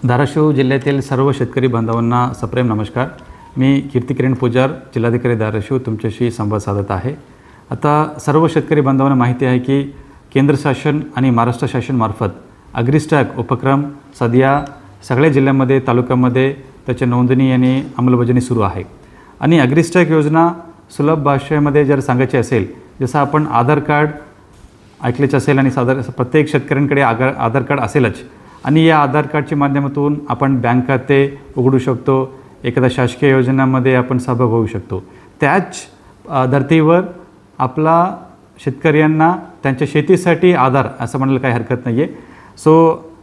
धाराशिव जिल्ह्यातील सर्व शेतकरी बांधवांना सप्रेम नमस्कार। मी कीर्तिकिरण पुजार, जिल्हाधिकारी धाराशिव तुमच्याशी संवाद साधत आहे। आता सर्व शेतकरी बांधवांना माहिती आहे की केंद्र शासन आणि महाराष्ट्र शासनामार्फत अग्रिस्टॅक उपक्रम सध्या सगळ्या जिल्ह्यांमध्ये तालुक्यामध्ये त्याची नोंदणी आणि अंमलबजावणी सुरू आहे। आणि अग्रिस्टॅक योजना सुलभ भाषेमध्ये जर सांगायची असेल, जसं आपण आधार कार्ड ऐकलेच असेल आणि प्रत्येक शेतकऱ्यांकडे आधार कार्ड असेलच, आणि या आधार कार्डच्या माध्यमातून आपण बँक खाते उघडू शकतो, एखाद्या शासकीय योजनांमध्ये आपण सहभाग होऊ शकतो। त्याच धर्तीवर आपला शेतकऱ्यांना त्यांच्या शेतीसाठी आधार असं म्हणायला काही हरकत नाही आहे। सो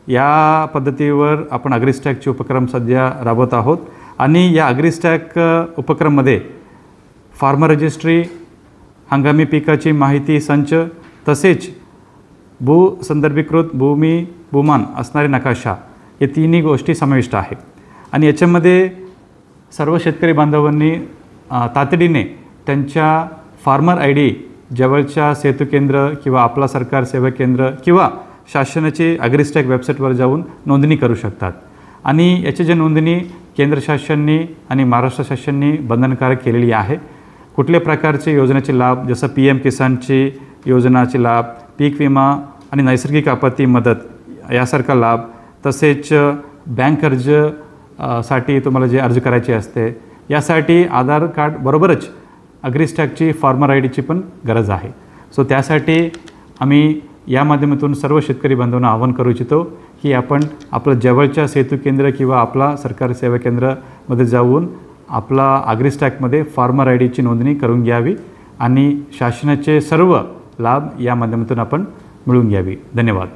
या पद्धतीवर आपण अग्रिस्टॅकचे उपक्रम सध्या राबवत आहोत। आणि या अग्रिस्टॅक उपक्रममध्ये फार्मर रजिस्ट्री, हंगामी पिकाची माहिती संच, तसेच भूसंदर्भीकृत भूमी भूमान असणारे नकाशा, हे तिन्ही गोष्टी समाविष्ट आहेत। आणि याच्यामध्ये सर्व शेतकरी बांधवांनी तातडीने त्यांच्या फार्मर ID जवळच्या सेतू केंद्र किंवा आपला सरकार सेवा केंद्र किंवा शासनाची अग्रिस्टॅक वेबसाईटवर जाऊन नोंदणी करू शकतात। आणि याची जी नोंदणी केंद्र शासनाने आणि महाराष्ट्र शासनाने बंधनकारक केलेली आहे। कुठल्या प्रकारचे योजनेचे लाभ, जसं PM किसानची योजनाचे लाभ, पीक विमा आणि नैसर्गिक आपत्ती मदत यासारखा लाभ, तसेच बँक कर्ज साठी तुम्हाला जे अर्ज करायचे असते यासाठी आधार कार्ड बरोबरच अग्रिस्टॅकची फार्मर IDची पण गरज आहे। सो त्यासाठी आम्ही या माध्यमातून सर्व शेतकरी बांधवांना आवाहन करू इच्छितो की आपण आपलं जवळच्या सेतू केंद्र किंवा आपला सरकारी सेवा केंद्रामध्ये जाऊन आपला अग्रिस्टॅकमध्ये फार्मर IDची नोंदणी करून घ्यावी आणि शासनाचे सर्व लाभ या माध्यमातून आपण मिळवून घ्यावी। धन्यवाद।